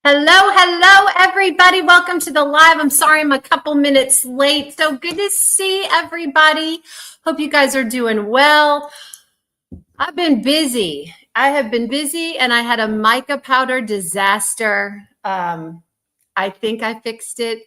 Hello, everybody. Welcome to the live. I'm sorry I'm a couple minutes late. So good to see everybody. Hope you guys are doing well. I've been busy. I have been busy, and I had a mica powder disaster. I think I fixed it.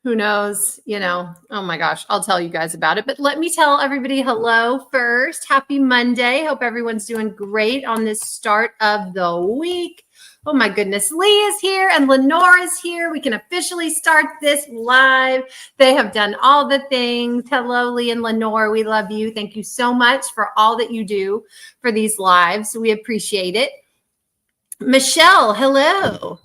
Who knows? Oh my gosh, I'll tell you guys about it. But let me tell everybody hello first. Happy Monday. Hope everyone's doing great on this start of the week. Oh my goodness, Lee is here and Lenore is here. We can officially start this live. They have done all the things. Hello, Lee and Lenore. We love you. Thank you so much for all that you do for these lives. We appreciate it. Michelle, hello.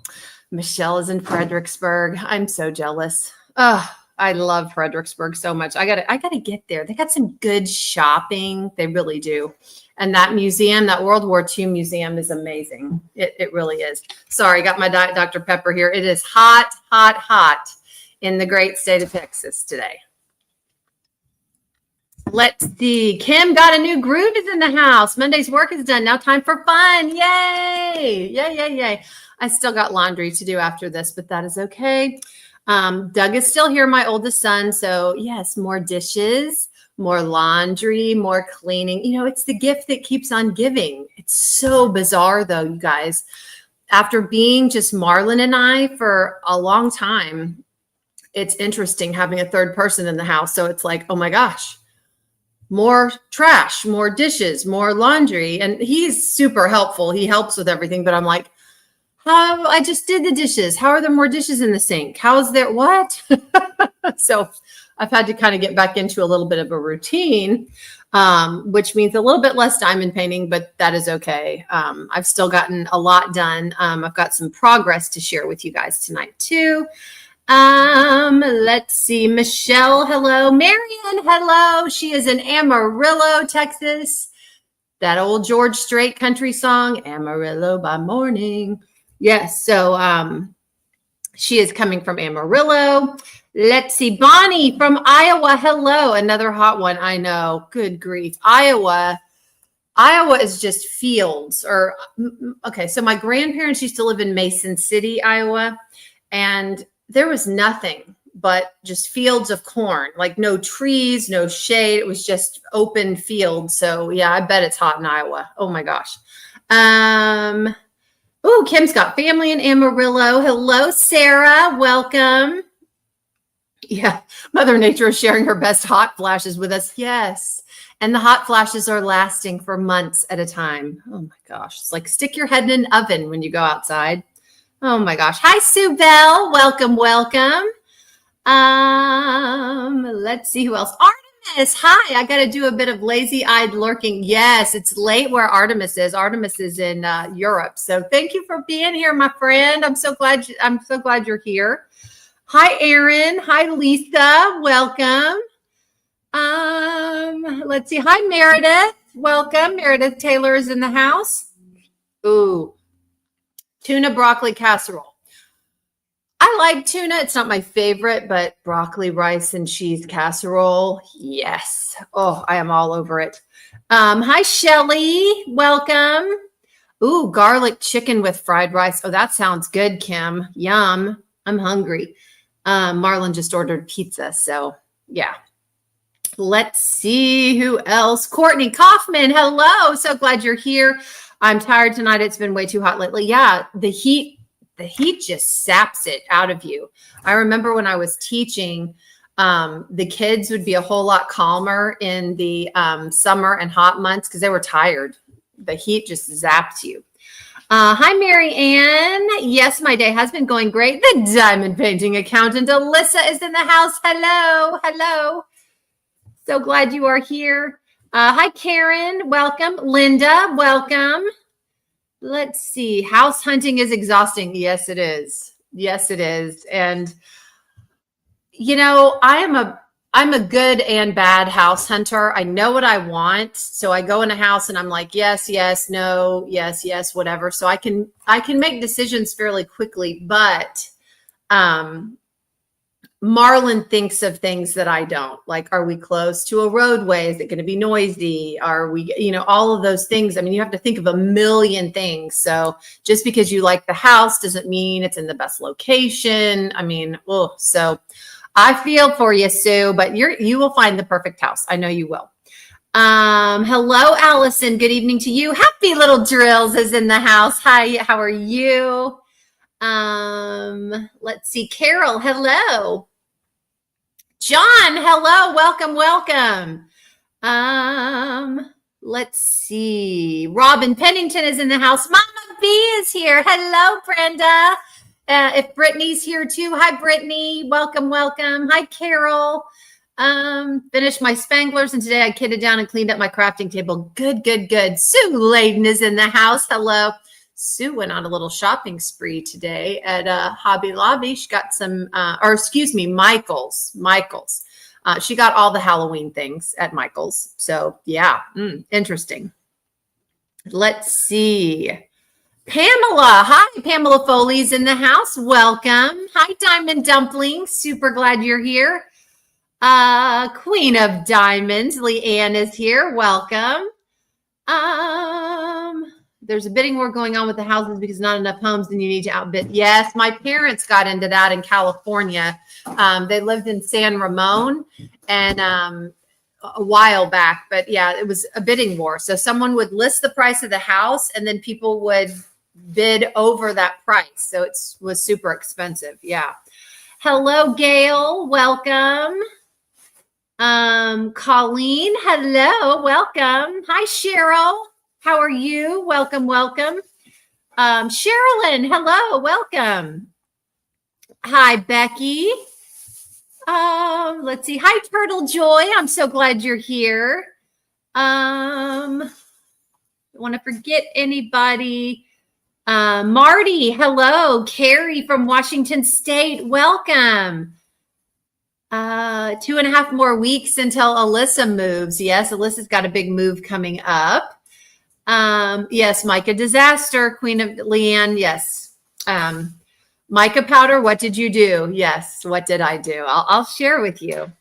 Michelle is in Fredericksburg. I'm so jealous. Oh, I love Fredericksburg so much. I gotta get there. They got some good shopping. They really do. And that museum, that World War II museum is amazing. It really is. Sorry, got my Diet Dr. Pepper here. It is hot, hot, hot in the great state of Texas today. Let's see. Kim got a new groove is in the house. Monday's work is done. Now time for fun. Yay. Yay. I still got laundry to do after this, but that is okay. Doug is still here, my oldest son. So yes, more dishes, more laundry, more cleaning. It's the gift that keeps on giving. It's so bizarre though, you guys. After being just Marlon and I for a long time, it's interesting having a third person in the house. So it's like, oh my gosh, more trash, more dishes, more laundry. And he's super helpful. He helps with everything, but I'm like, I just did the dishes. How are there more dishes in the sink? How is there what? So I've had to kind of get back into a little bit of a routine, which means a little bit less diamond painting, but that is okay. I've still gotten a lot done. I've got some progress to share with you guys tonight too. Let's see. Michelle, hello. Marion, hello. She is in Amarillo, Texas. That old George Strait country song, Amarillo by Morning. Yes, so she is coming from Amarillo. Let's see, Bonnie from Iowa. Hello, another hot one. I know. Good grief. Iowa is just fields. Okay, so my grandparents used to live in Mason City, Iowa, and there was nothing but just fields of corn, like no trees, no shade. It was just open fields. So yeah, I bet it's hot in Iowa. Oh my gosh. Oh, Kim's got family in Amarillo. Hello, Sarah. Welcome. Yeah, Mother Nature is sharing her best hot flashes with us. Yes. And the hot flashes are lasting for months at a time. Oh my gosh. It's like stick your head in an oven when you go outside. Oh my gosh. Hi, Sue Bell. Welcome. Let's see who else. Artemis. Hi. I got to do a bit of lazy-eyed lurking. Yes, it's late where Artemis is. Artemis is in Europe. So thank you for being here, my friend. I'm so glad you're here. Hi, Erin. Hi, Lisa. Welcome. Let's see. Hi, Meredith. Welcome. Meredith Taylor is in the house. Ooh, tuna broccoli casserole. I like tuna. It's not my favorite, but broccoli, rice, and cheese casserole. Yes. Oh, I am all over it. Hi, Shelly. Welcome. Ooh, garlic chicken with fried rice. Oh, that sounds good, Kim. Yum. I'm hungry. Marlon just ordered pizza. So yeah. Let's see who else. Courtney Kaufman. Hello. So glad you're here. I'm tired tonight. It's been way too hot lately. Yeah. The heat just saps it out of you. I remember when I was teaching, the kids would be a whole lot calmer in the summer and hot months because they were tired. The heat just zaps you. Hi, Mary Ann. Yes, my day has been going great. The diamond painting accountant, Alyssa, is in the house. Hello. So glad you are here. Hi, Karen. Welcome. Linda, welcome. Let's see. House hunting is exhausting. Yes, it is. And, I'm a good and bad house hunter. I know what I want. So I go in a house and I'm like, yes, no, yes, whatever. So I can make decisions fairly quickly, but Marlon thinks of things that I don't. Like, are we close to a roadway? Is it going to be noisy? Are we, all of those things. I mean, you have to think of a million things. So just because you like the house doesn't mean it's in the best location. I mean, so I feel for you, Sue, but you will find the perfect house. I know you will. Hello, Allison. Good evening to you. Happy Little Drills is in the house. Hi, how are you? Let's see. Carol, hello. John, hello. Welcome. Let's see. Robin Pennington is in the house. Mama V is here. Hello, Brenda. If Brittany's here too. Hi, Brittany. Welcome. Hi, Carol. Finished my Spanglers, and today I kitted down and cleaned up my crafting table. Good. Sue Layden is in the house. Hello. Sue went on a little shopping spree today at Hobby Lobby. She got some, Michael's. She got all the Halloween things at Michael's. So yeah, interesting. Let's see. Pamela. Hi, Pamela Foley's in the house. Welcome. Hi, Diamond Dumpling. Super glad you're here. Queen of Diamonds, Leanne is here. Welcome. There's a bidding war going on with the houses because not enough homes and you need to outbid. Yes, my parents got into that in California. They lived in San Ramon and a while back, but yeah, it was a bidding war. So someone would list the price of the house and then people would bid over that price. So it was super expensive. Yeah. Hello, Gail. Welcome. Colleen. Hello. Welcome. Hi, Cheryl. How are you? Welcome. Sherilyn, hello, welcome. Hi, Becky. Let's see. Hi, Turtle Joy. I'm so glad you're here. Don't want to forget anybody. Marty, hello. Carrie from Washington State, welcome. 2.5 more weeks until Alyssa moves. Yes, Alyssa's got a big move coming up. Yes, Mica Disaster, Queen of Leanne. Yes. Mica powder. What did you do? Yes. What did I do? I'll share with you.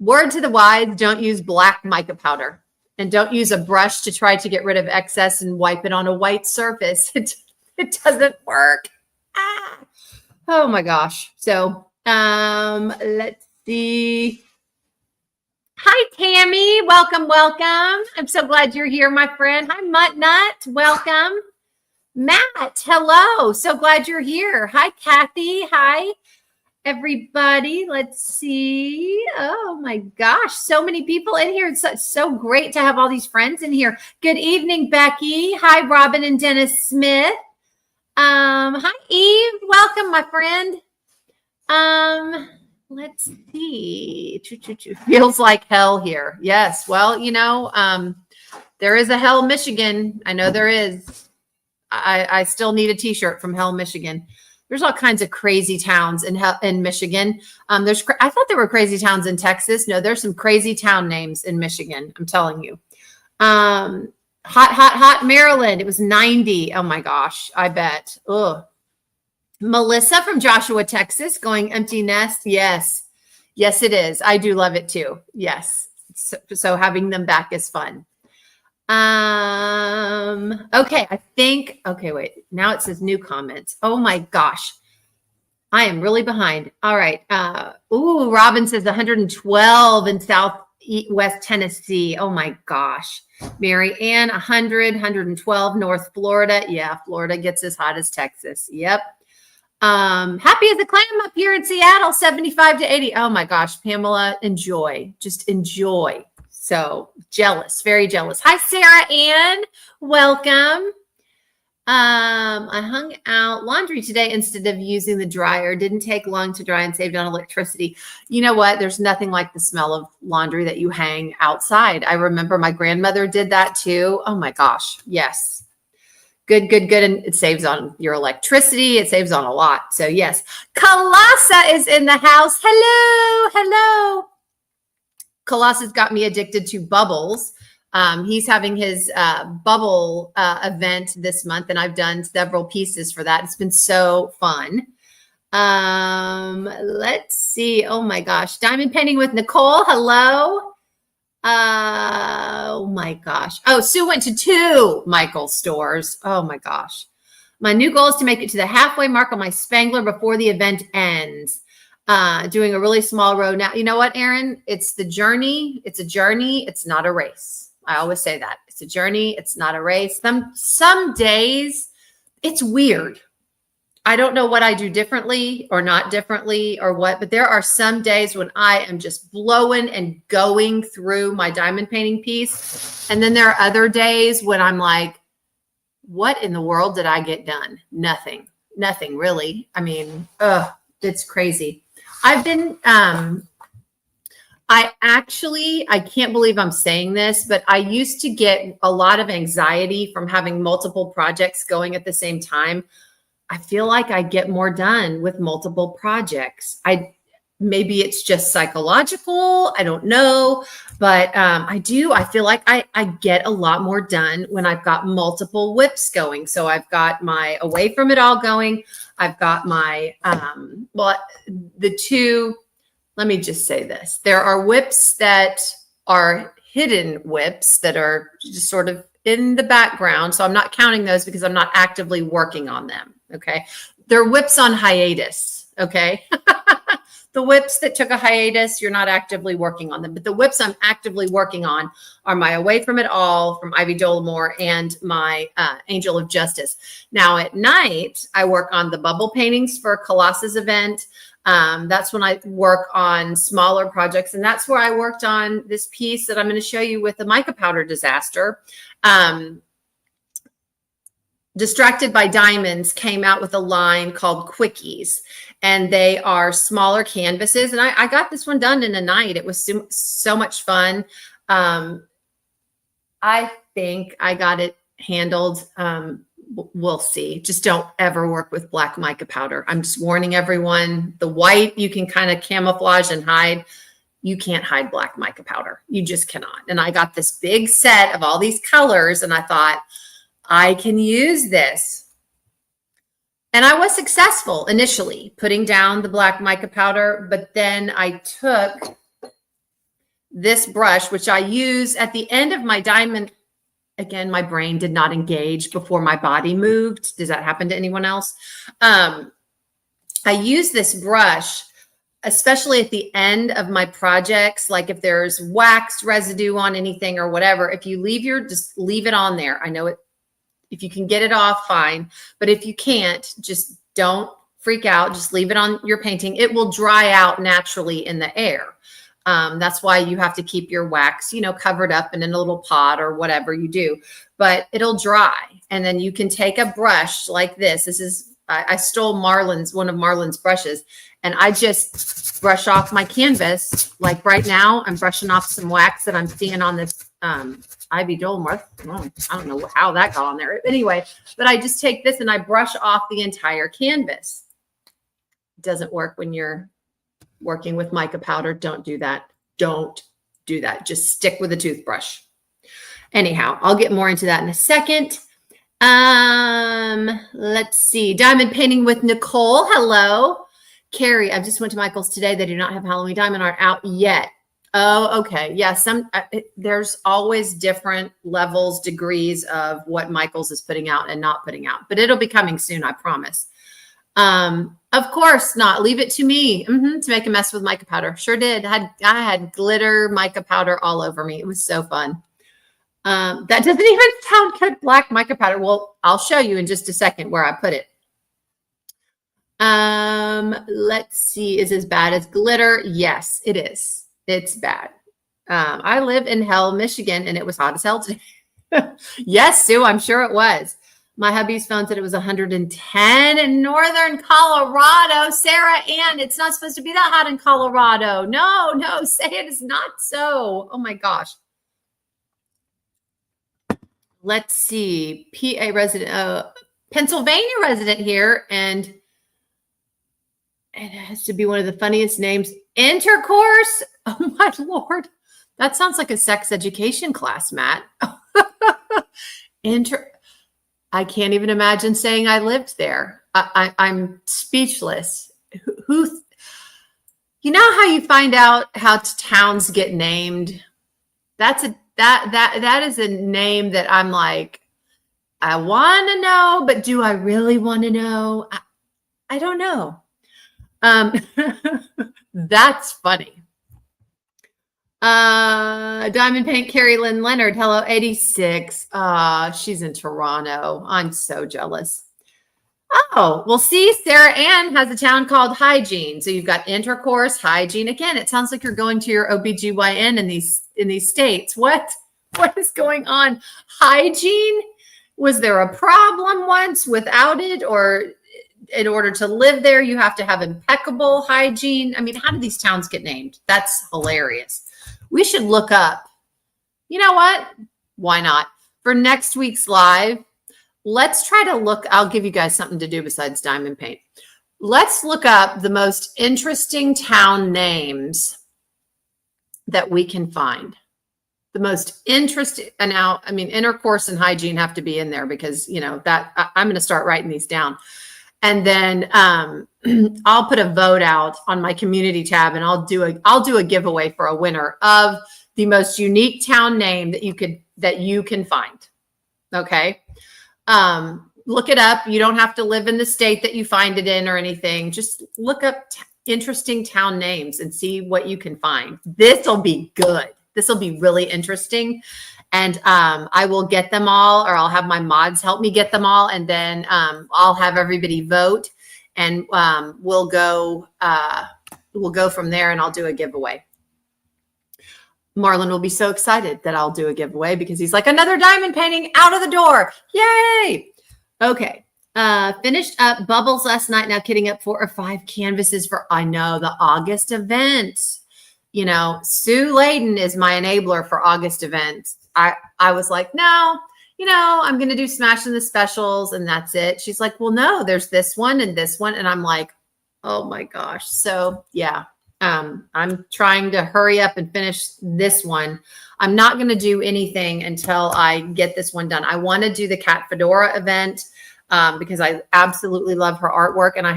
Word to the wise, don't use black mica powder and don't use a brush to try to get rid of excess and wipe it on a white surface. It doesn't work. Oh my gosh. So, let's see. Hi, Tammy. Welcome. I'm so glad you're here, my friend. Hi, Mutt Nut. Welcome. Matt, hello. So glad you're here. Hi, Kathy. Hi, everybody. Let's see. Oh, my gosh. So many people in here. It's so great to have all these friends in here. Good evening, Becky. Hi, Robin and Dennis Smith. Hi, Eve. Welcome, my friend. Let's see. Feels like hell here. Yes. Well, there is a Hell, Michigan. I know there is. I still need a t-shirt from Hell, Michigan. There's all kinds of crazy towns in Michigan. I thought there were crazy towns in Texas. No, there's some crazy town names in Michigan. I'm telling you. Hot Maryland. It was 90. Oh my gosh. I bet. Ugh. Melissa from Joshua, Texas, going empty nest. Yes, it is. I do love it too. Yes. So having them back is fun. Okay. Wait, now it says new comments. Oh my gosh. I am really behind. All right. Robin says 112 in Southwest Tennessee. Oh my gosh. Mary Ann, 112 North Florida. Yeah. Florida gets as hot as Texas. Yep. Happy as a clam up here in Seattle, 75 to 80. Oh my gosh, Pamela, just enjoy. So jealous, very jealous. Hi, Sarah Ann, welcome. I hung out laundry today instead of using the dryer. Didn't take long to dry and saved on electricity. You know what? There's nothing like the smell of laundry that you hang outside. I remember my grandmother did that too. Oh my gosh. Yes. Good. And it saves on your electricity. It saves on a lot. So yes, Kalasa is in the house. Hello. Kalasa's got me addicted to bubbles. He's having his bubble event this month, and I've done several pieces for that. It's been so fun. Let's see. Oh my gosh. Diamond painting with Nicole. Hello. Oh my gosh. Oh, Sue went to 2 Michael's stores. Oh my gosh. My new goal is to make it to the halfway mark on my Spangler before the event ends. Doing a really small row. Now, you know what, Aaron? It's the journey. It's a journey. It's not a race. I always say that. It's a journey. It's not a race. Some days it's weird. I don't know what I do differently or not differently or what, but there are some days when I am just blowing and going through my diamond painting piece. And then there are other days when I'm like, what in the world did I get done? Nothing really. I mean, it's crazy. I've been, I can't believe I'm saying this, but I used to get a lot of anxiety from having multiple projects going at the same time. I feel like I get more done with multiple projects. Maybe it's just psychological. I don't know, but I feel like I get a lot more done when I've got multiple whips going. So I've got my Away From It All going. I've got my, let me just say this. There are whips that are hidden whips that are just sort of in the background. So I'm not counting those because I'm not actively working on them. Okay. They're whips on hiatus. Okay. The whips that took a hiatus, you're not actively working on them, but the whips I'm actively working on are my Away From It All from Ivy Dollamore and my Angel of Justice. Now at night, I work on the bubble paintings for Colossus event. That's when I work on smaller projects. And that's where I worked on this piece that I'm going to show you with the mica powder disaster. Distracted by Diamonds came out with a line called Quickies, and they are smaller canvases. And I got this one done in a night. It was so much fun. I think I got it handled. We'll see. Just don't ever work with black mica powder. I'm just warning everyone. The white you can kind of camouflage and hide. You can't hide black mica powder. You just cannot. And I got this big set of all these colors, and I thought, I can use this. And I was successful initially putting down the black mica powder, but then I took this brush, which I use at the end of my diamond. Again, my brain did not engage before my body moved. Does that happen to anyone else? I use this brush, especially at the end of my projects. Like if there's wax residue on anything or whatever, if you just leave it on there. I know it. If you can get it off, fine. But if you can't, just don't freak out. Just leave it on your painting. It will dry out naturally in the air. That's why you have to keep your wax, covered up in a little pot or whatever you do. But it'll dry. And then you can take a brush like this. I stole one of Marlon's brushes, and I just brush off my canvas. Like right now, I'm brushing off some wax that I'm seeing on this Ivy Dollamore. I don't know how that got on there. Anyway, but I just take this and I brush off the entire canvas. It doesn't work when you're working with mica powder. Don't do that. Don't do that. Just stick with a toothbrush. Anyhow, I'll get more into that in a second. Let's see. Diamond painting with Nicole. Hello. Carrie, I just went to Michael's today. They do not have Halloween diamond art out yet. Oh, okay. Yeah. There's always different levels, degrees of what Michael's is putting out and not putting out, but it'll be coming soon. I promise. Of course not. Leave it to me to make a mess with mica powder. Sure did. I had glitter mica powder all over me. It was so fun. That doesn't even sound good. Black mica powder. Well, I'll show you in just a second where I put it. Let's see. Is as bad as glitter? Yes, it is. It's bad. I live in Hell, Michigan, and it was hot as hell today. Yes, Sue, I'm sure it was. My hubby's phone said it was 110 in northern Colorado. Sarah Ann, it's not supposed to be that hot in Colorado. No, say it is not so. Oh my gosh. Let's see. PA resident, Pennsylvania resident here, and it has to be one of the funniest names. Intercourse. Oh my Lord. That sounds like a sex education class, Matt. I can't even imagine saying I lived there. I'm speechless. you know how you find out how towns get named? That is a name that I'm like, I want to know, but do I really want to know? I don't know. That's funny. Diamond Paint, Carrie Lynn Leonard. Hello, 86. She's in Toronto. I'm so jealous. Oh, well, see, Sarah Ann has a town called Hygiene. So you've got intercourse, hygiene. Again, it sounds like you're going to your OBGYN in these states. What is going on? Hygiene? Was there a problem once without it, or in order to live there, you have to have impeccable hygiene? I mean, how do these towns get named? That's hilarious. We should look up. You know what? Why not? For next week's live, let's try to look. I'll give you guys something to do besides diamond paint. Let's look up the most interesting town names that we can find. The most interesting. And now, I mean, intercourse and hygiene have to be in there because, you know, that I'm going to start writing these down. And then I'll put a vote out on my community tab, and I'll do a giveaway for a winner of the most unique town name that you can find. Okay. Look it up. You don't have to live in the state that you find it in or anything. Just look up interesting town names and see what you can find. This will be good. This will be really interesting. And I will get them all, or I'll have my mods help me get them all. And then I'll have everybody vote, and we'll go from there, and I'll do a giveaway. Marlon will be so excited that I'll do a giveaway because he's like, another diamond painting out of the door. Yay. Okay. Finished up bubbles last night. Now kitting up 4 or 5 canvases for, I know, the August event. You know, Sue Layden is my enabler for August events. I was like, no, you know, I'm going to do Smashing the Specials and that's it. She's like, well, no, there's this one and this one. And I'm like, oh my gosh. So yeah, I'm trying to hurry up and finish this one. I'm not going to do anything until I get this one done. I want to do the Cat Fedora event because I absolutely love her artwork, and I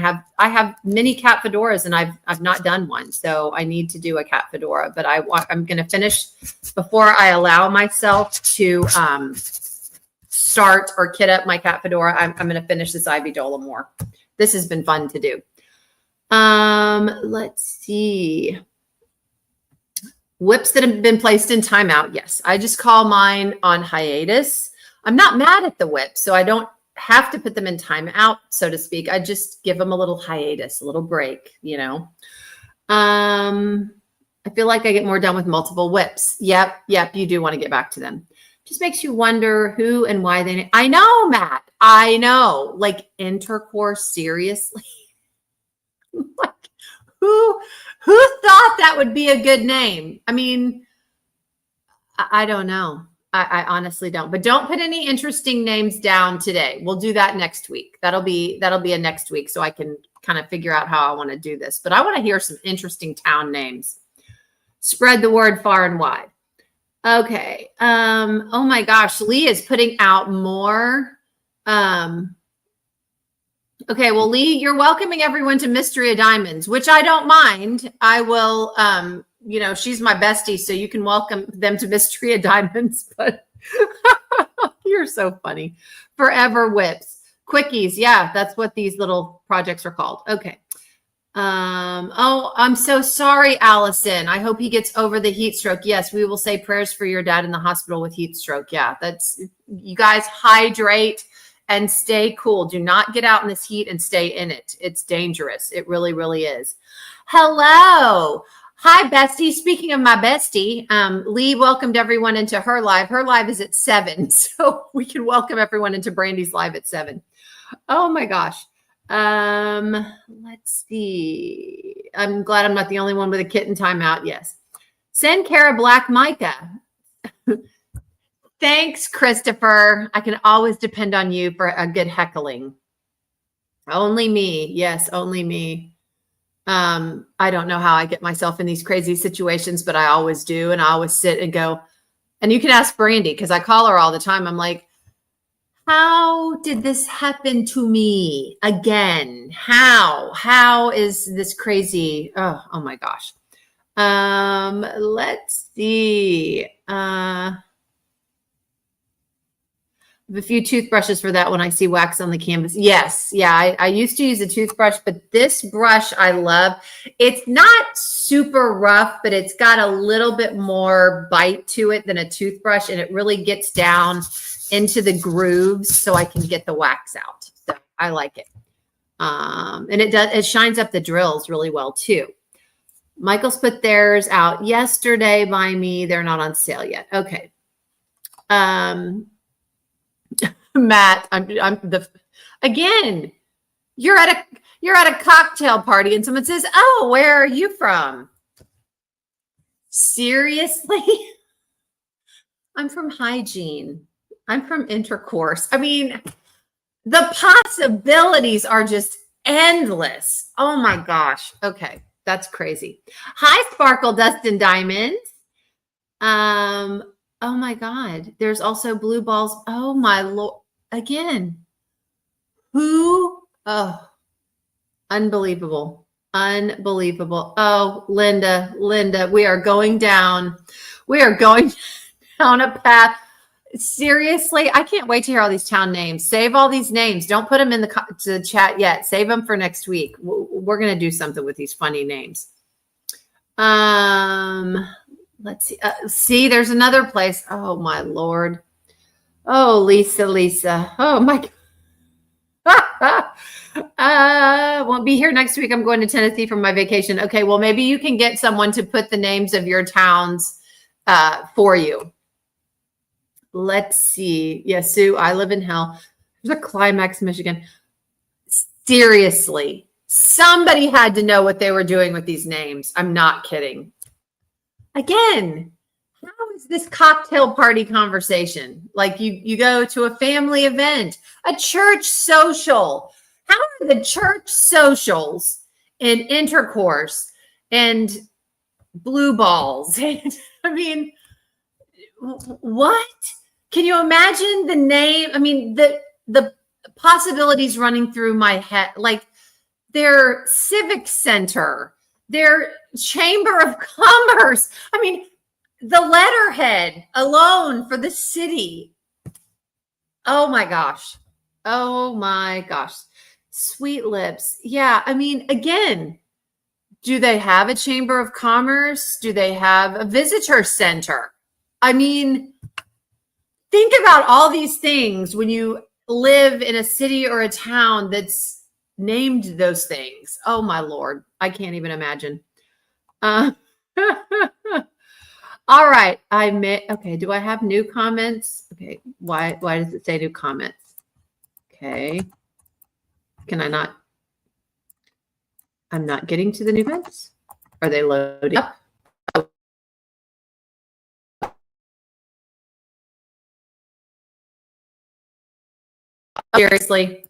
have many cat fedoras, and I've not done one, so I need to do a cat fedora. But I'm going to finish before I allow myself to start or kit up my cat fedora. I'm going to finish this Ivy Dolomore. This has been fun to do. Let's see. Whips that have been placed in timeout. Yes, I just call mine on hiatus. I'm not mad at the whip, so I don't have to put them in timeout, so to speak. I just give them a little hiatus, a little break, you know. I feel like I get more done with multiple whips. Yep, you do want to get back to them. Just makes you wonder who and why they. I know, Matt. I know. Like intercourse, seriously. Like who thought that would be a good name? I mean, I don't know. I honestly don't. But don't put any interesting names down today. We'll do that next week. That'll be a next week, so I can kind of figure out how I want to do this. But I want to hear some interesting town names. Spread the word far and wide. Okay. Oh my gosh, Lee is putting out more. Okay, well, Lee, you're welcoming everyone to Mystery of Diamonds, which I don't mind. I will, you know, she's my bestie, so you can welcome them to Mystery of Diamonds, but you're so funny. Forever Whips. Quickies, yeah, that's what these little projects are called. Okay. Oh, I'm so sorry, Allison. I hope he gets over the heat stroke. Yes, we will say prayers for your dad in the hospital with heat stroke. Yeah, that's, you guys hydrate and stay cool. Do not get out in this heat and stay in it. It's dangerous. It really, really is. Hello. Hi, bestie. Speaking of my bestie, Lee welcomed everyone into her live. Her live is at 7, so we can welcome everyone into Brandy's live at 7. Oh my gosh. Let's see. I'm glad I'm not the only one with a kitten timeout. Yes. Send Kara Black Mica. Thanks, Christopher. I can always depend on you for a good heckling. Only me. Yes, only me. I don't know how I get myself in these crazy situations, but I always do. And I always sit and go, and you can ask Brandy because I call her all the time. I'm like, How did this happen to me again? How is this crazy? Oh my gosh. Let's see. A few toothbrushes for that when I see wax on the canvas. Yes. Yeah. I used to use a toothbrush, but this brush I love. It's not super rough, but it's got a little bit more bite to it than a toothbrush. And it really gets down into the grooves so I can get the wax out. So I like it. And it shines up the drills really well too. Michael's put theirs out yesterday by me. They're not on sale yet. Okay. Matt, again, you're at a cocktail party and someone says, "Oh, where are you from?" Seriously? I'm from hygiene. I'm from intercourse. I mean, the possibilities are just endless. Oh my gosh. Okay. That's crazy. Hi, Sparkle, Dust, and Diamonds. Oh my God. There's also blue balls. Oh my Lord. Again. Who? Oh, unbelievable. Unbelievable. Oh, Linda, we are going down. We are going down a path. Seriously, I can't wait to hear all these town names. Save all these names. Don't put them in the chat yet. Save them for next week. We're going to do something with these funny names. Let's see. See, there's another place. Oh my Lord. Oh, Lisa. Oh my won't be here next week. I'm going to Tennessee for my vacation. Okay, well, maybe you can get someone to put the names of your towns for you. Let's see. Yeah, Sue, I live in hell. There's a Climax, Michigan. Seriously, somebody had to know what they were doing with these names. I'm not kidding. Again, how is this cocktail party conversation? Like you go to a family event, a church social. How are the church socials and intercourse and blue balls? I mean, what? Can you imagine the name? I mean, the possibilities running through my head, like their civic center, their chamber of commerce. I mean, the letterhead alone for the city. Oh my gosh. Oh my gosh. Sweet Lips. Yeah. I mean, again, do they have a chamber of commerce? Do they have a visitor center? I mean, think about all these things when you live in a city or a town that's named those things. Oh my Lord. I can't even imagine. All right. Okay. Do I have new comments? Okay. Why does it say new comments? Okay. Can I not? I'm not getting to the new comments. Are they loading up? Seriously.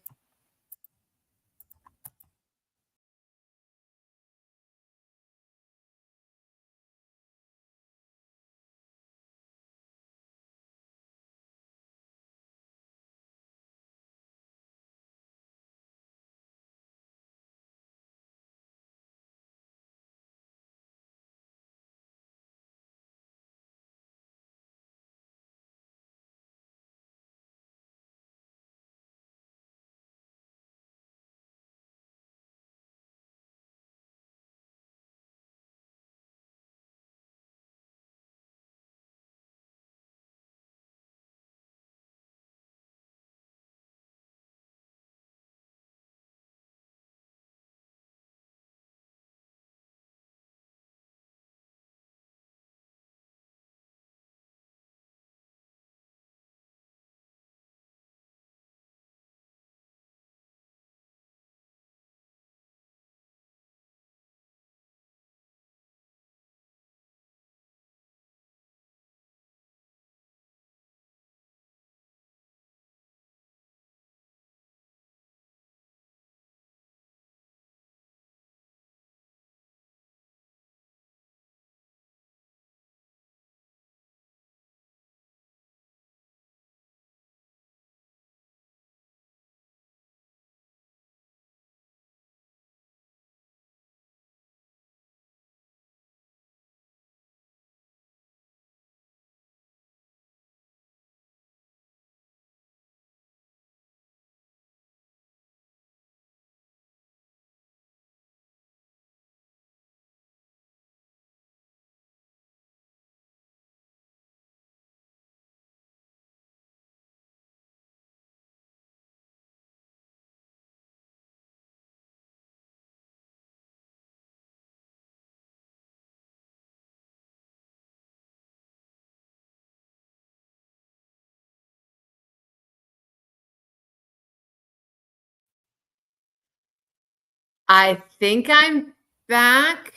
I think I'm back.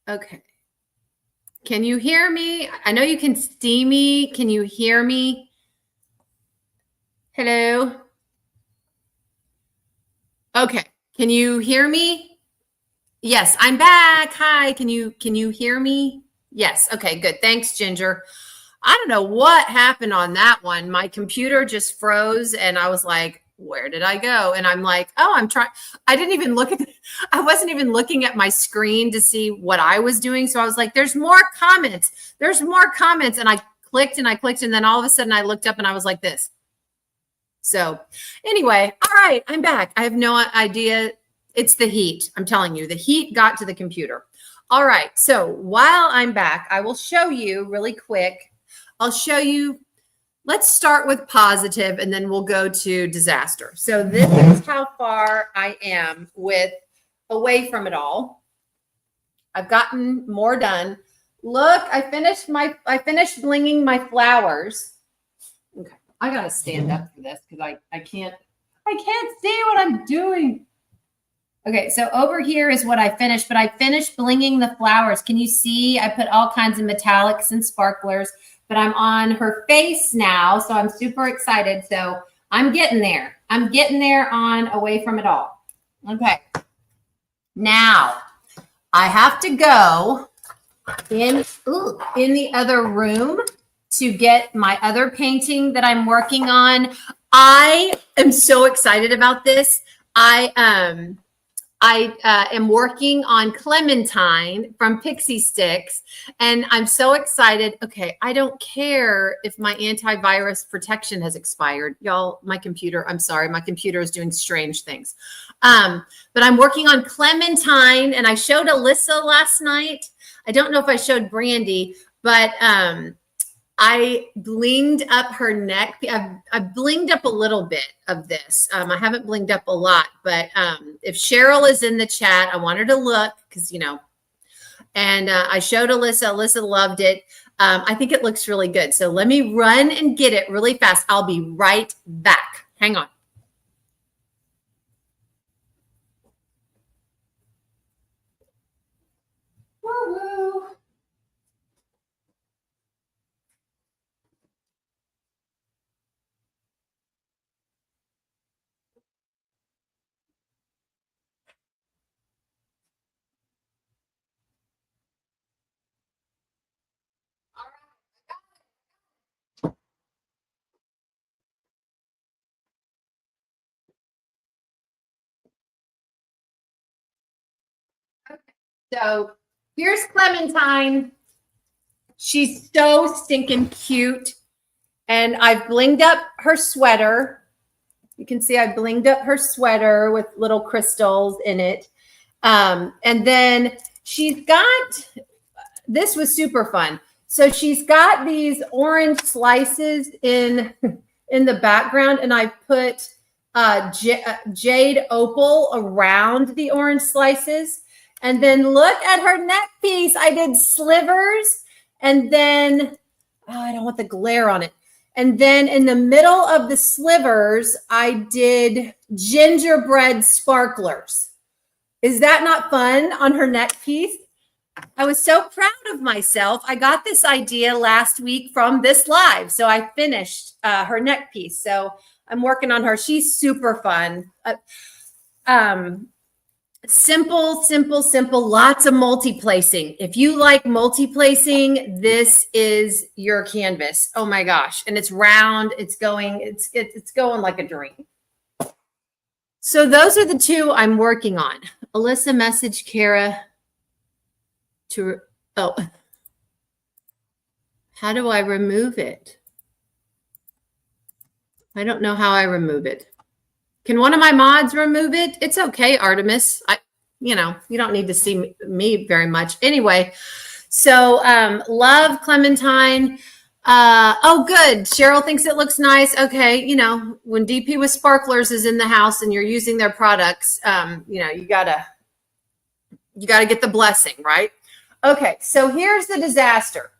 Okay. Can you hear me? I know you can see me. Can you hear me? Hello? Okay. Can you hear me? Yes, I'm back. Hi. Can you hear me? Yes. Okay, good. Thanks, Ginger. I don't know what happened on that one. My computer just froze and I was like, where did I go? And I'm like, oh, I'm trying. I didn't even look at, I wasn't even looking at my screen to see what I was doing. So I was like, there's more comments. There's more comments. And I clicked and I clicked. And then all of a sudden I looked up and I was like this. So anyway, all right, I'm back. I have no idea. It's the heat. I'm telling you, the heat got to the computer. All right. So while I'm back, I will show you really quick. I'll show you. Let's start with positive and then we'll go to disaster. So this is how far I am with away from it all. I've gotten more done. Look, I finished blinging my flowers. Okay. I got to stand up for this because I can't see what I'm doing. Okay, so over here is what I finished, but I finished blinging the flowers. Can you see? I put all kinds of metallics and sparklers, but I'm on her face now, so I'm super excited. So I'm getting there. I'm getting there on away from it all. Okay. Now, I have to go in the other room to get my other painting that I'm working on. I am so excited about this. I am working on Clementine from Pixie Sticks, and I'm so excited. Okay, I don't care if my antivirus protection has expired. Y'all, my computer, I'm sorry, my computer is doing strange things. But I'm working on Clementine, and I showed Alyssa last night. I don't know if I showed Brandy, but I blinged up her neck. I've blinged up a little bit of this. I haven't blinged up a lot, but if Cheryl is in the chat, I want her to look because, you know, and I showed Alyssa. Alyssa loved it. I think it looks really good. So let me run and get it really fast. I'll be right back. Hang on. Woo-woo. So here's Clementine. She's so stinking cute. And I've blinged up her sweater. You can see I blinged up her sweater with little crystals in it. And then she's got, this was super fun. So she's got these orange slices in the background, and I put jade opal around the orange slices. And then look at her neck piece. I did slivers, and then, oh, I don't want the glare on it. And then in the middle of the slivers, I did gingerbread sparklers. Is that not fun on her neck piece? I was so proud of myself. I got this idea last week from this live. So I finished her neck piece. So I'm working on her. She's super fun. Simple, simple, simple, lots of multi-placing. If you like multi-placing, this is your canvas. Oh my gosh. And it's round, it's going like a dream. So those are the two I'm working on. Alyssa messaged Kara to, oh, how do I remove it? I don't know how I remove it. Can one of my mods remove it? It's okay, Artemis. You don't need to see me very much. Anyway, so love Clementine. Oh, good. Cheryl thinks it looks nice. Okay, when DP with Sparklers is in the house and you're using their products, you gotta get the blessing, right? Okay, so here's the disaster.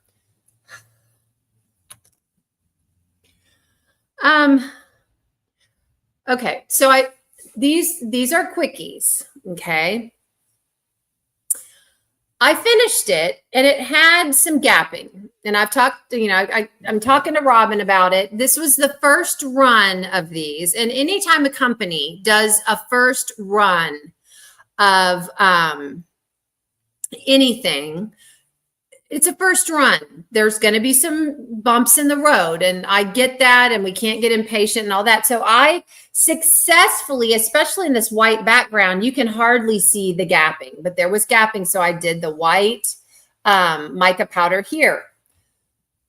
Okay, so these are quickies, okay? I finished it and it had some gapping. And I've talked, I'm talking to Robin about it. This was the first run of these. And anytime a company does a first run of anything, it's a first run. There's going to be some bumps in the road, and I get that, and we can't get impatient and all that. So I successfully, especially in this white background, you can hardly see the gapping, but there was gapping. So I did the white mica powder here.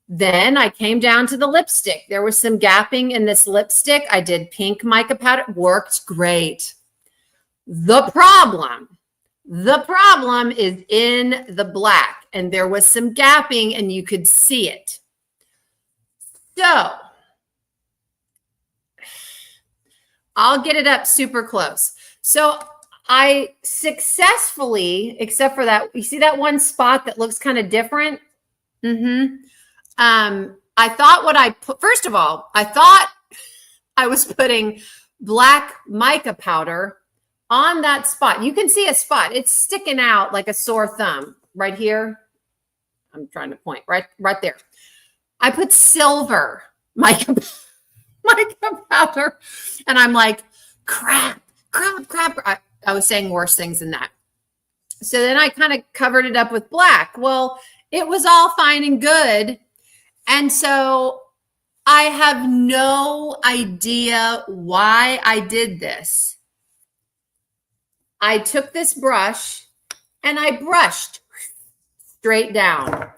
Then I came down to the lipstick. There was some gapping in this lipstick. I did pink mica powder. Worked great. The problem is in the black, and there was some gapping and you could see it. So I'll get it up super close. So I successfully, except for that, you see that one spot that looks kind of different? I thought what I put, first of all, I thought I was putting black mica powder on that spot. You can see a spot. It's sticking out like a sore thumb right here. I'm trying to point right there. I put silver mica powder, and I'm like, crap. I was saying worse things than that. So then I kind of covered it up with black. Well, it was all fine and good. And so I have no idea why I did this. I took this brush and I brushed straight down.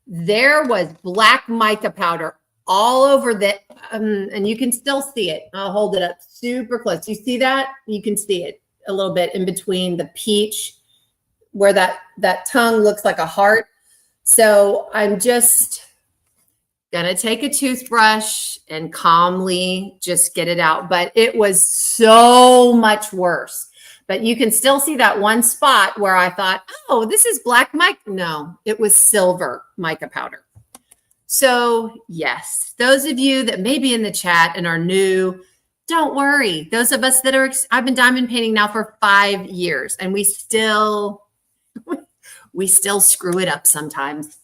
There was black mica powder all over the, and you can still see it. I'll hold it up super close. You see that? You can see it a little bit in between the peach where that tongue looks like a heart. So I'm just gonna take a toothbrush and calmly just get it out. But it was so much worse. But you can still see that one spot where I thought, oh, this is black mica. No, it was silver mica powder. So yes, those of you that may be in the chat and are new, don't worry. Those of us that are, I've been diamond painting now for 5 years, and we still screw it up sometimes.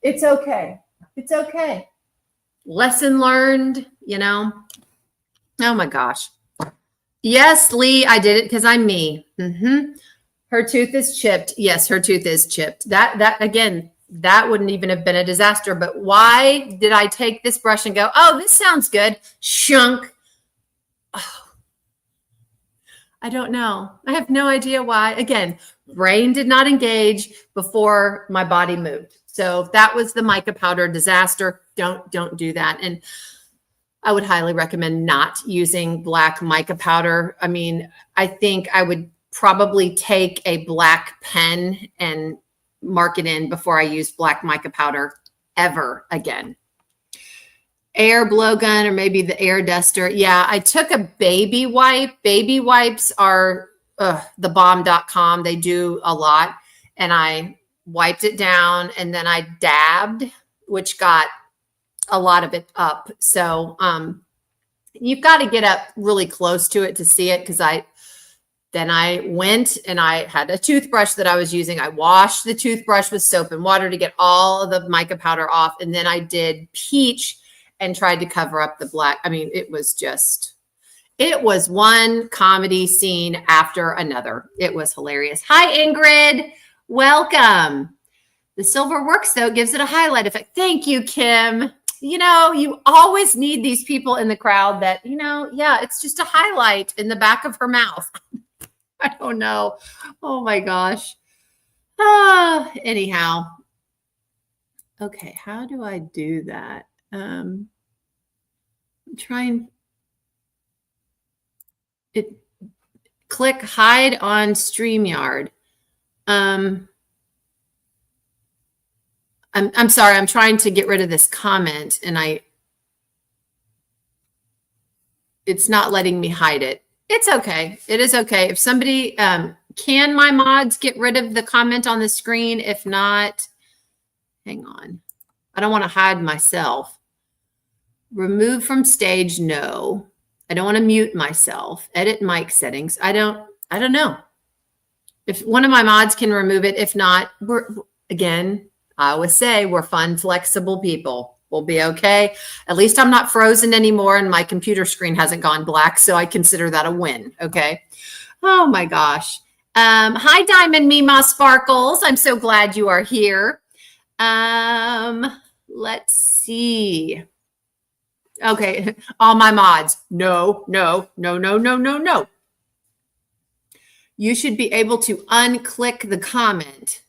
It's okay. It's okay. Lesson learned, Oh my gosh. Yes, Lee, I did it because I'm me. Her tooth is chipped. Yes, her tooth is chipped. That again, that wouldn't even have been a disaster. But why did I take this brush and go, oh, this sounds good? Shunk. Oh, I don't know. I have no idea why. Again, brain did not engage before my body moved. So if that was the mica powder disaster, don't do that. And I would highly recommend not using black mica powder. I mean, I think I would probably take a black pen and mark it in before I use black mica powder ever again. Air blowgun or maybe the air duster. Yeah, I took a baby wipe. Baby wipes are thebomb.com. They do a lot. And I wiped it down and then I dabbed, which got a lot of it up. So you've got to get up really close to it to see it, because then I went and I had a toothbrush that I was using. I washed the toothbrush with soap and water to get all of the mica powder off. And then I did peach and tried to cover up the black. I mean, it was one comedy scene after another. It was hilarious. Hi, Ingrid. Welcome. The silver works, though. It gives it a highlight effect. Thank you, Kim. You always need these people in the crowd that, yeah, it's just a highlight in the back of her mouth. I don't know. Oh my gosh. Anyhow. Okay. How do I do that? I'm trying it. Click hide on StreamYard. I'm sorry. I'm trying to get rid of this comment and it's not letting me hide it. It's okay. It is okay. If somebody, can my mods get rid of the comment on the screen? If not, hang on. I don't want to hide myself. Remove from stage. No, I don't want to mute myself. Edit mic settings. I don't know. If one of my mods can remove it, if not, again, I always say we're fun, flexible people. We'll be okay. At least I'm not frozen anymore and my computer screen hasn't gone black. So I consider that a win. Okay. Oh my gosh. Hi, Diamond Mima Sparkles. I'm so glad you are here. Let's see. Okay. All my mods. No. You should be able to unclick the comment.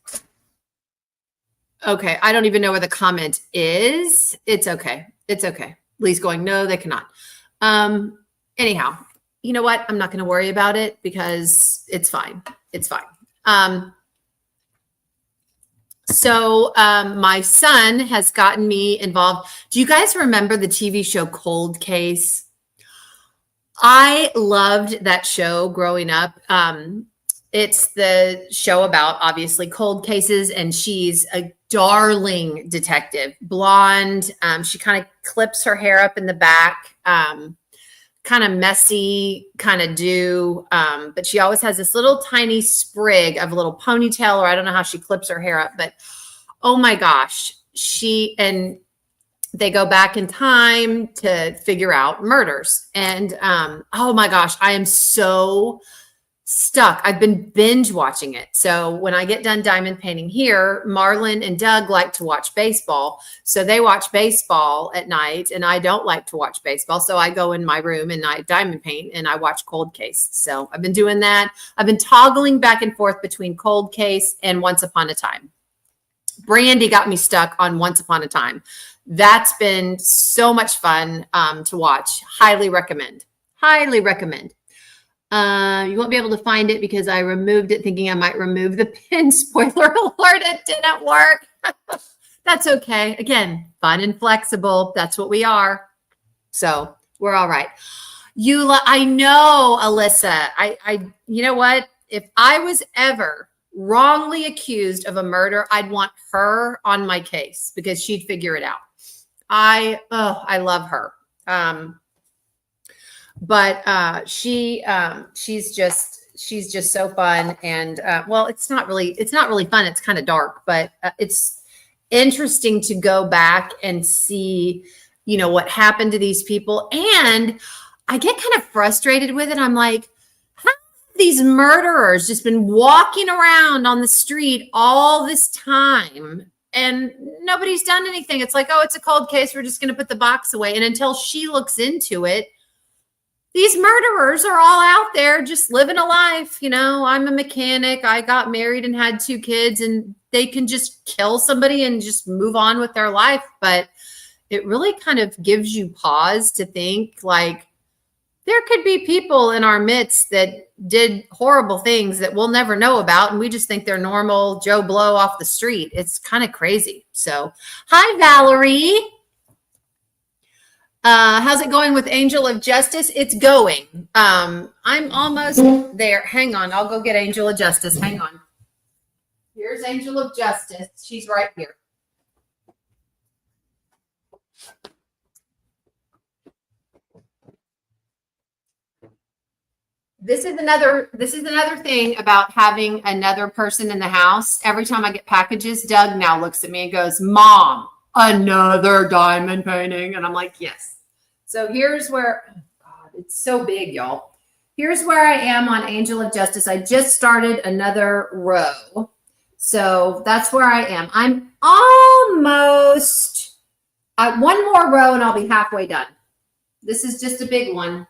Okay. I don't even know where the comment is. It's okay. It's okay. Lee's going, no, they cannot. Anyhow, you know what? I'm not going to worry about it because it's fine. It's fine. So my son has gotten me involved. Do you guys remember the TV show Cold Case? I loved that show growing up. It's the show about obviously cold cases, and she's a darling detective, blonde. She kind of clips her hair up in the back, kind of messy, kind of but she always has this little tiny sprig of a little ponytail, or I don't know how she clips her hair up, but oh my gosh, they go back in time to figure out murders. And oh my gosh, I am so stuck. I've been binge watching it. So when I get done diamond painting here, Marlon and Doug like to watch baseball. So they watch baseball at night, and I don't like to watch baseball. So I go in my room and I diamond paint and I watch Cold Case. So I've been doing that. I've been toggling back and forth between Cold Case and Once Upon a Time. Brandy got me stuck on Once Upon a Time. That's been so much fun to watch. Highly recommend. Highly recommend. You won't be able to find it because I removed it thinking I might remove the pin. Spoiler alert, it didn't work. That's okay. Again, fun and flexible. That's what we are. So we're all right. Eula, I know, Alyssa. You know what? If I was ever wrongly accused of a murder, I'd want her on my case because she'd figure it out. I love her. But she's just so fun. And well, it's not really fun. It's kind of dark, but it's interesting to go back and see, what happened to these people. And I get kind of frustrated with it. I'm like, how have these murderers just been walking around on the street all this time and nobody's done anything? It's like, oh, it's a cold case. We're just going to put the box away. And until she looks into it, these murderers are all out there just living a life. I'm a mechanic. I got married and had 2 kids, and they can just kill somebody and just move on with their life. But it really kind of gives you pause to think, like, there could be people in our midst that did horrible things that we'll never know about. And we just think they're normal Joe Blow off the street. It's kind of crazy. So, hi, Valerie. How's it going with Angel of Justice? It's going. I'm almost there. Hang on. I'll go get Angel of Justice. Hang on. Here's Angel of Justice. She's right here. This is another thing about having another person in the house. Every time I get packages, Doug now looks at me and goes, "Mom, another diamond painting." And I'm like, yes. So here's where, oh God, it's so big, y'all. Here's where I am on Angel of Justice. I just started another row. So that's where I am. I'm almost one more row and I'll be halfway done. This is just a big one,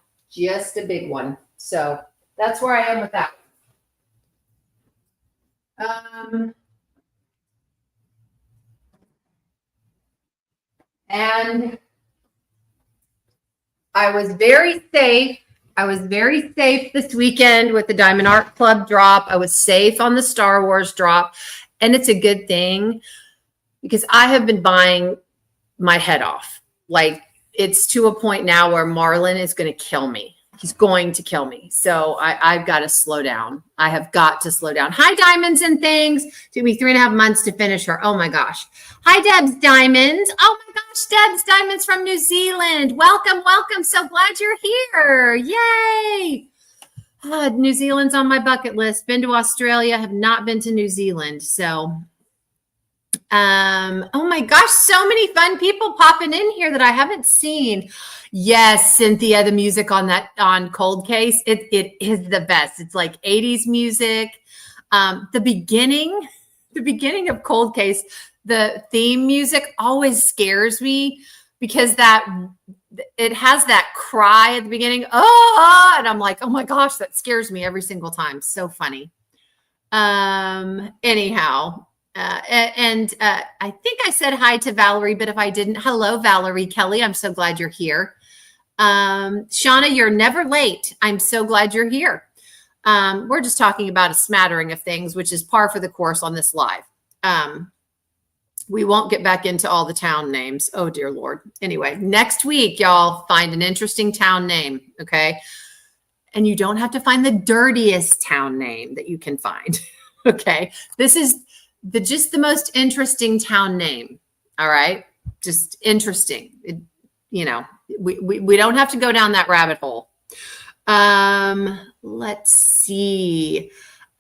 So that's where I am with that. And I was very safe. This weekend with the Diamond Art Club drop. I was safe on the Star Wars drop. And it's a good thing because I have been buying my head off. Like, it's to a point now where Marlon is going to kill me. He's going to kill me. So I've got to slow down. I have got to slow down. Hi, Diamonds and Things. Took me 3.5 months to finish her. Oh my gosh. Hi, Deb's Diamonds. Oh my gosh, Deb's Diamonds from New Zealand. Welcome, welcome. So glad you're here. Yay. New Zealand's on my bucket list. Been to Australia, have not been to New Zealand. So, oh my gosh, so many fun people popping in here that I haven't seen. Yes, Cynthia, the music on Cold Case, it is the best. It's like 80s music. The beginning of Cold Case, the theme music always scares me because it has that cry at the beginning. Oh, and I'm like, oh my gosh, that scares me every single time. So funny. Anyhow, I think I said hi to Valerie, but if I didn't, hello, Valerie Kelly. I'm so glad you're here. Shauna, you're never late. I'm so glad you're here. We're just talking about a smattering of things, which is par for the course on this live. We won't get back into all the town names. Oh, dear Lord. Anyway, next week, y'all find an interesting town name. Okay. And you don't have to find the dirtiest town name that you can find. Okay. This is just the most interesting town name. All right. Just interesting. We don't have to go down that rabbit hole. Let's see.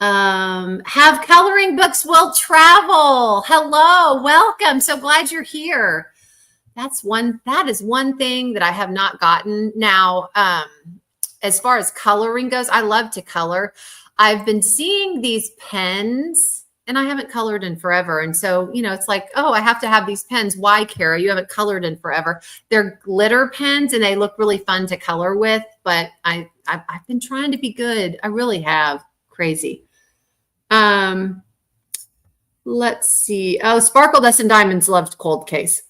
Have coloring books will travel. Hello, welcome. So glad you're here. That is one thing that I have not gotten. Now, as far as coloring goes, I love to color. I've been seeing these pens and I haven't colored in forever. And so, it's like, oh, I have to have these pens. Why, Kara? You haven't colored in forever. They're glitter pens and they look really fun to color with, but I've been trying to be good. I really have. Crazy. Let's see. Oh, Sparkle Dust and Diamonds loved Cold Case.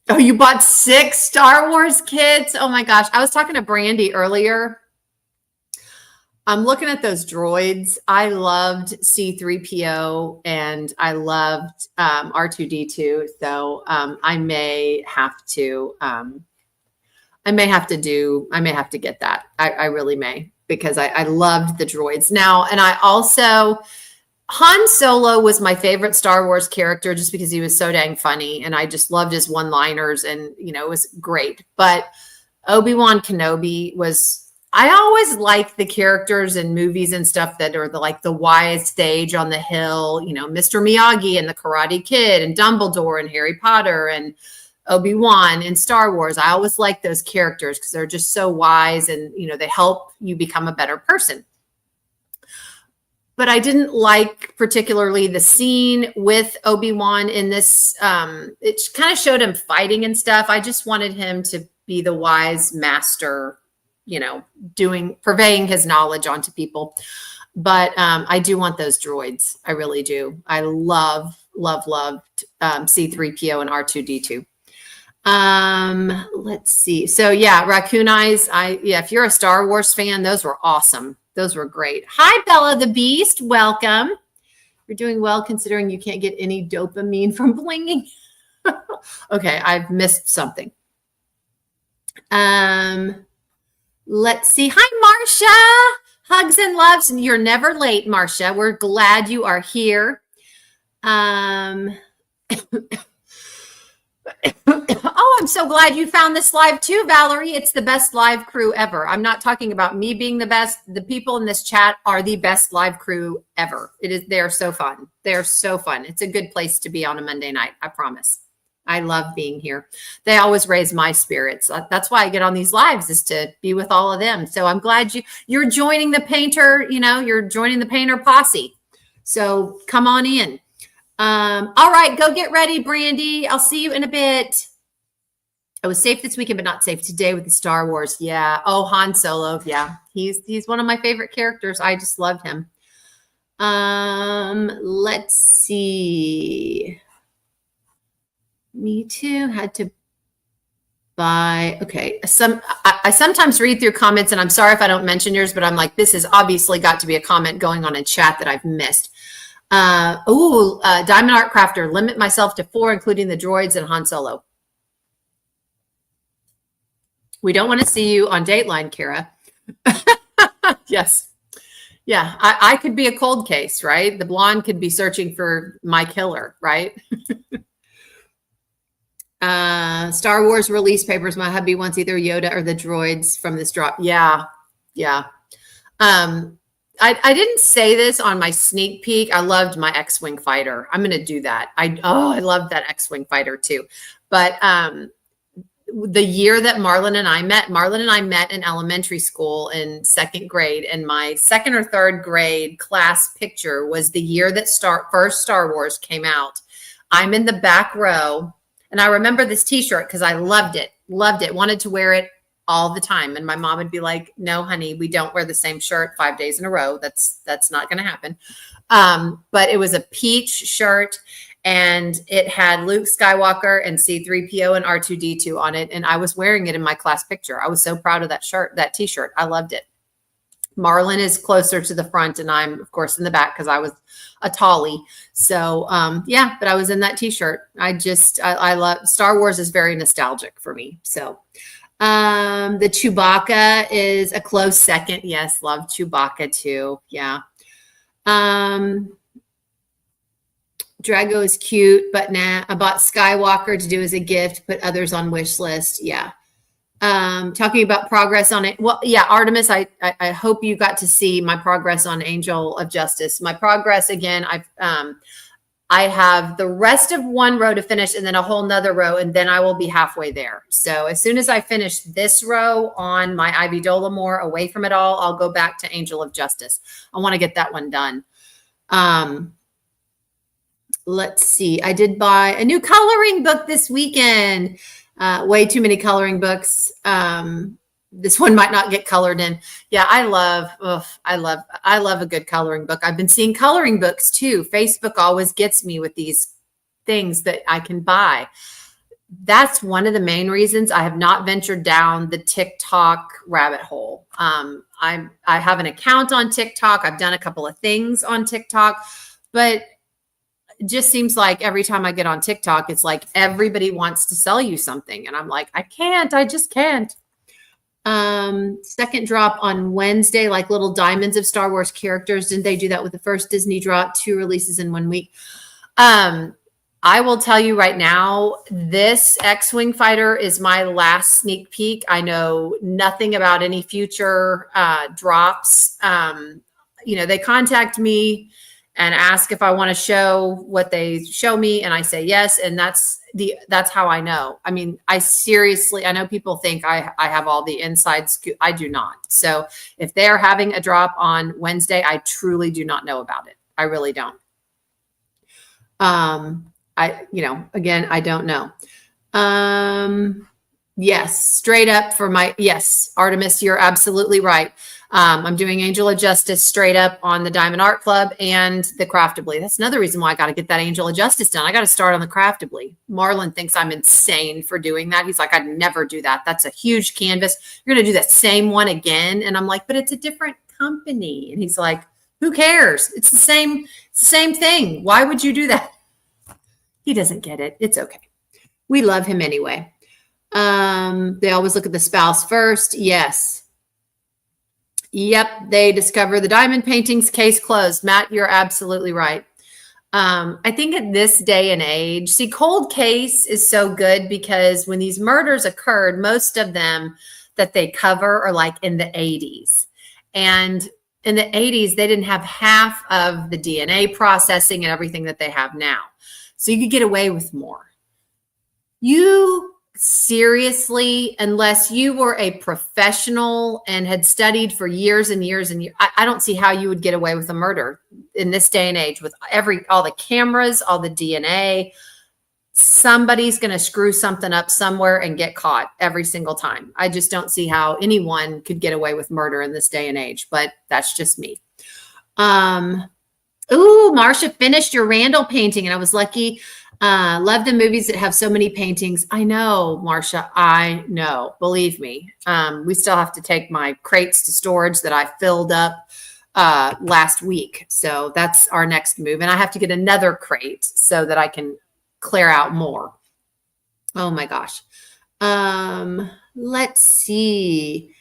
Oh, you bought 6 Star Wars kits? Oh my gosh. I was talking to Brandy earlier. I'm looking at those droids. I loved C3PO and I loved R2D2. So I may have to get that. I really may, because I loved the droids. Now, and I also, Han Solo was my favorite Star Wars character just because he was so dang funny. And I just loved his one-liners and, it was great. But Obi-Wan Kenobi I always like the characters in movies and stuff that are the wise sage on the hill, Mr. Miyagi and the Karate Kid and Dumbledore and Harry Potter and Obi-Wan in Star Wars. I always like those characters because they're just so wise and, they help you become a better person. But I didn't like particularly the scene with Obi-Wan in this. It kind of showed him fighting and stuff. I just wanted him to be the wise master, purveying his knowledge onto people. But I do want those droids. I really do. I loved C3PO and R2D2. Let's see. So yeah, Raccoon Eyes. If you're a Star Wars fan, those were awesome. Those were great. Hi, Bella the Beast. Welcome. You're doing well considering you can't get any dopamine from blinging. Okay, I've missed something. Let's see. Hi, Marcia. Hugs and loves. You're never late, Marcia. We're glad you are here. Oh, I'm so glad you found this live too, Valerie. It's the best live crew ever. I'm not talking about me being the best. The people in this chat are the best live crew ever. They are so fun. They're so fun. It's a good place to be on a Monday night. I promise. I love being here. They always raise my spirits. That's why I get on these lives, is to be with all of them. So I'm glad you're joining the painter, you're joining the painter posse. So come on in. All right, go get ready, Brandy. I'll see you in a bit. I was safe this weekend, but not safe today with the Star Wars. Yeah. Oh, Han Solo. Yeah. He's one of my favorite characters. I just love him. Let's see. Me too. Had to buy. Okay. I sometimes read through comments, and I'm sorry if I don't mention yours, but I'm like, this has obviously got to be a comment going on in chat that I've missed. Diamond Art Crafter, limit myself to 4, including the droids and Han Solo. We don't want to see you on Dateline, Kara. Yes. Yeah. I could be a cold case, right? The blonde could be searching for my killer, right? Star Wars release papers. My hubby wants either Yoda or the droids from this drop. Yeah. Yeah. I didn't say this on my sneak peek. I loved my X-Wing fighter. I'm going to do that. I love that X-Wing fighter too. But the year that Marlon and I met in elementary school in second grade, and my second or third grade class picture was the year that first Star Wars came out. I'm in the back row, and I remember this t-shirt because I loved it, wanted to wear it all the time. And my mom would be like, no, honey, we don't wear the same shirt 5 days in a row. That's not going to happen. But it was a peach shirt, and it had Luke Skywalker and C-3PO and R2-D2 on it. And I was wearing it in my class picture. I was so proud of that shirt, that t-shirt. I loved it. Marlon is closer to the front, and I'm of course in the back because I was a tallie. So yeah, but I was in that t-shirt. I love Star Wars is very nostalgic for me. So the Chewbacca is a close second. Yes, love Chewbacca too. Yeah. Drago is cute, but nah. I bought Skywalker to do as a gift, put others on wish list. Yeah. Talking about progress on it. Well, yeah, Artemis, I hope you got to see my progress on Angel of Justice. My progress again, I have the rest of one row to finish and then a whole nother row, and then I will be halfway there. So as soon as I finish this row on my Ivy Dolomore, away from it all, I'll go back to Angel of Justice. I want to get that one done. Let's see. I did buy a new coloring book this weekend. Way too many coloring books. This one might not get colored in. Yeah, I love a good coloring book. I've been seeing coloring books too. Facebook always gets me with these things that I can buy. That's one of the main reasons I have not ventured down the TikTok rabbit hole. I have an account on TikTok. I've done a couple of things on TikTok, but it just seems like every time I get on TikTok, it's like everybody wants to sell you something. And I'm like, I just can't. Second drop on Wednesday, like little diamonds of Star Wars characters. Didn't they do that with the first Disney drop? 2 releases in 1 week. I will tell you right now, this X-Wing fighter is my last sneak peek. I know nothing about any future drops. They contact me and ask if I want to show what they show me, and I say yes, and that's how I know. I mean, I know people think I have all the inside scoop. I do not. So if they're having a drop on Wednesday, I truly do not know about it. I really don't. Again, I don't know. Yes, straight up for yes, Artemis, you're absolutely right. I'm doing Angel of Justice straight up on the Diamond Art Club and the Craftably. That's another reason why I got to get that Angel of Justice done. I got to start on the Craftably. Marlon thinks I'm insane for doing that. He's like, I'd never do that. That's a huge canvas. You're going to do that same one again. And I'm like, but it's a different company. And he's like, who cares? It's the same thing. Why would you do that? He doesn't get it. It's okay. We love him anyway. They always look at the spouse first. Yes. Yep. They discover the diamond paintings, case closed. Matt, you're absolutely right. I think at this day and age, see, cold case is so good because when these murders occurred, most of them that they cover are like in the 80s. And in the 80s, they didn't have half of the DNA processing and everything that they have now. So you could get away with more. You seriously, unless you were a professional and had studied for years and years and years, I don't see how you would get away with a murder in this day and age with all the cameras, all the DNA. Somebody's going to screw something up somewhere and get caught every single time. I just don't see how anyone could get away with murder in this day and age, but that's just me. Ooh, Marcia finished your Randall painting, and I was lucky. Love the movies that have so many paintings. I know, Marcia, I know. Believe me. We still have to take my crates to storage that I filled up last week. So that's our next move. And I have to get another crate so that I can clear out more. Oh my gosh. Let's see.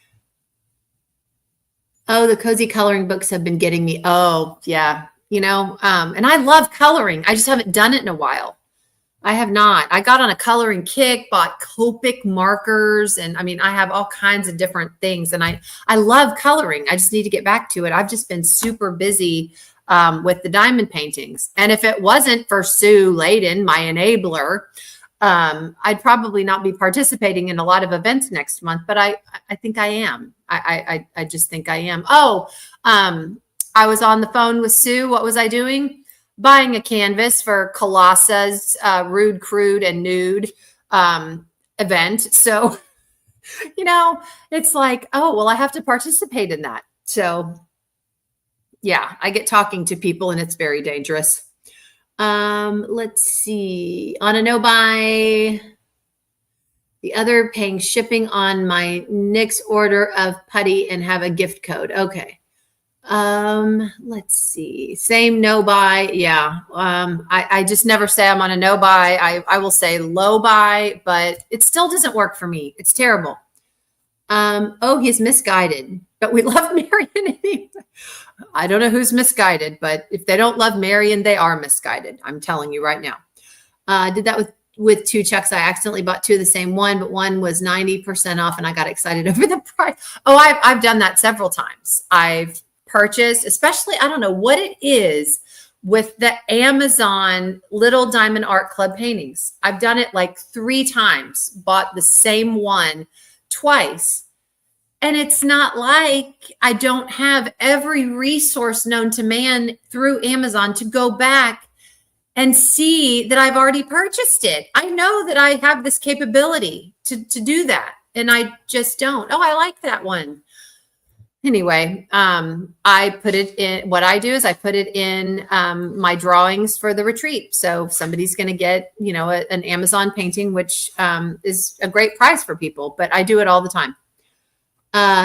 Oh, the cozy coloring books have been getting me. Oh, yeah. And I love coloring. I just haven't done it in a while. I have not. I got on a coloring kick, bought Copic markers, and I mean, I have all kinds of different things, and I love coloring. I just need to get back to it. I've just been super busy with the diamond paintings, and if it wasn't for Sue Layden, my enabler, I'd probably not be participating in a lot of events next month. But I think I am. I just think I am. Oh, I was on the phone with Sue. What was I doing? Buying a canvas for Colossa's Rude, Crude, and Nude event. So, it's like, oh, well, I have to participate in that. So, yeah, I get talking to people and it's very dangerous. Let's see. On a no-buy, the other paying shipping on my Nick's order of putty and have a gift code. Okay. Let's see. Same no buy. Yeah. I just never say I'm on a no buy. I will say low buy, but it still doesn't work for me. It's terrible. Oh, he's misguided, but we love Marion anyway. I don't know who's misguided, but if they don't love Marion, they are misguided. I'm telling you right now. I did that with 2 checks. I accidentally bought 2 of the same one, but one was 90% off and I got excited over the price. Oh, I've done that several times. I've purchased, especially, I don't know what it is with the Amazon Little Diamond Art Club paintings. I've done it like 3 times, bought the same one twice. And it's not like I don't have every resource known to man through Amazon to go back and see that I've already purchased it. I know that I have this capability to do that. And I just don't. Oh, I like that one. Anyway, I put it in, what I do is I put it in my drawings for the retreat. So somebody's going to get, an Amazon painting, which is a great price for people, but I do it all the time.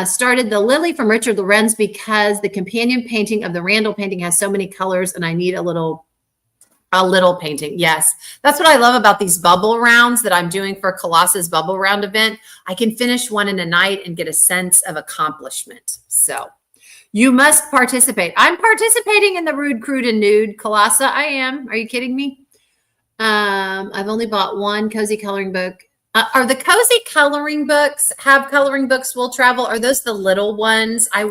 Started the Lily from Richard Lorenz because the companion painting of the Randall painting has so many colors and I need a little painting. Yes. That's what I love about these bubble rounds that I'm doing for Colossa's bubble round event. I can finish one in a night and get a sense of accomplishment. So you must participate. I'm participating in the Rude, Crude, and Nude. Colossa, I am. Are you kidding me? I've only bought 1 cozy coloring book. Are the cozy coloring books, have coloring books will travel? Are those the little ones? I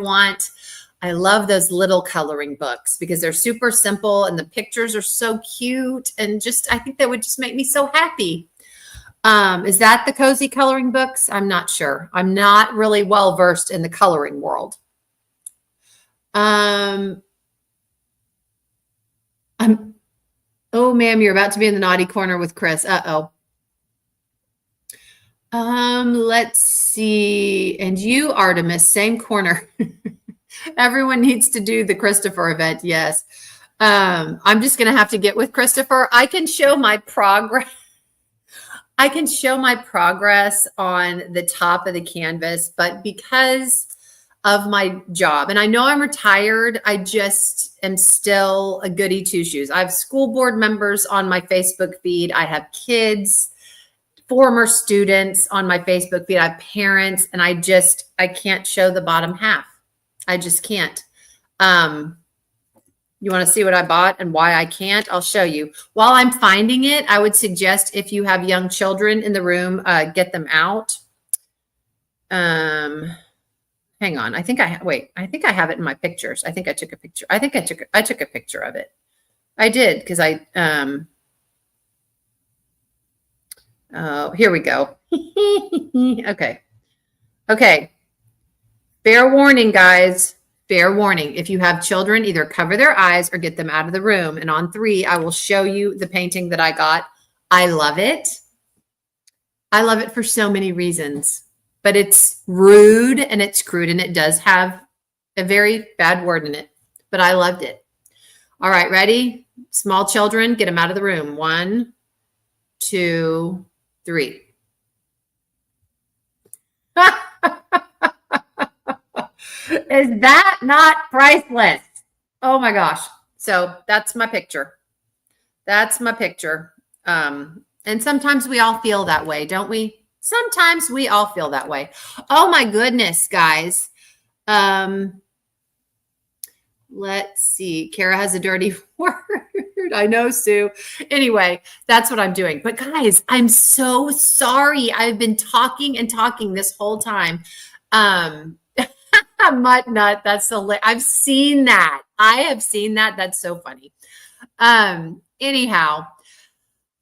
love those little coloring books because they're super simple and the pictures are so cute. And I think that would just make me so happy. Is that the cozy coloring books? I'm not sure. I'm not really well-versed in the coloring world. Oh, ma'am, you're about to be in the naughty corner with Chris. Uh-oh. Let's see. And you, Artemis, same corner. Everyone needs to do the Christopher event. Yes. I'm just going to have to get with Christopher. I can show my progress. I can show my progress on the top of the canvas, but because of my job, and I know I'm retired, I just am still a goody two-shoes. I have school board members on my Facebook feed. I have kids, former students on my Facebook feed. I have parents, and I can't show the bottom half. I just can't. You want to see what I bought and why I can't? I'll show you. While I'm finding it, I would suggest if you have young children in the room, get them out. Hang on. I think I have it in my pictures. I think I took a picture. I took a picture of it. I did because here we go. Okay. Fair warning, guys. Fair warning. If you have children, either cover their eyes or get them out of the room. And on 3, I will show you the painting that I got. I love it. I love it for so many reasons. But it's rude and it's crude and it does have a very bad word in it. But I loved it. All right, ready? Small children, get them out of the room. 1, 2, 3. Is that not priceless? Oh my gosh. So that's my picture. That's my picture. And sometimes we all feel that way, don't we? Sometimes we all feel that way. Oh my goodness, guys. Let's see. Kara has a dirty word. I know, Sue. Anyway, that's what I'm doing. But guys, I'm so sorry. I've been talking and talking this whole time. Mutt nut. That's so. I've seen that. I have seen that. That's so funny. Anyhow,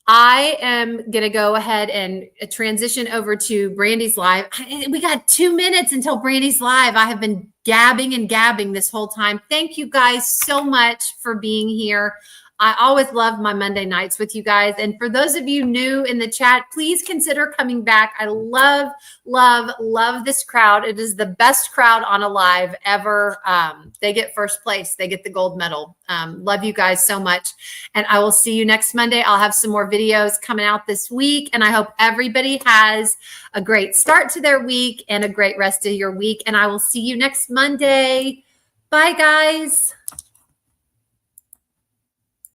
I am going to go ahead and transition over to Brandy's live. We got 2 minutes until Brandy's live. I have been gabbing and gabbing this whole time. Thank you guys so much for being here. I always love my Monday nights with you guys. And for those of you new in the chat, please consider coming back. I love, love, love this crowd. It is the best crowd on a live ever. They get first place. They get the gold medal. Love you guys so much. And I will see you next Monday. I'll have some more videos coming out this week. And I hope everybody has a great start to their week and a great rest of your week. And I will see you next Monday. Bye, guys.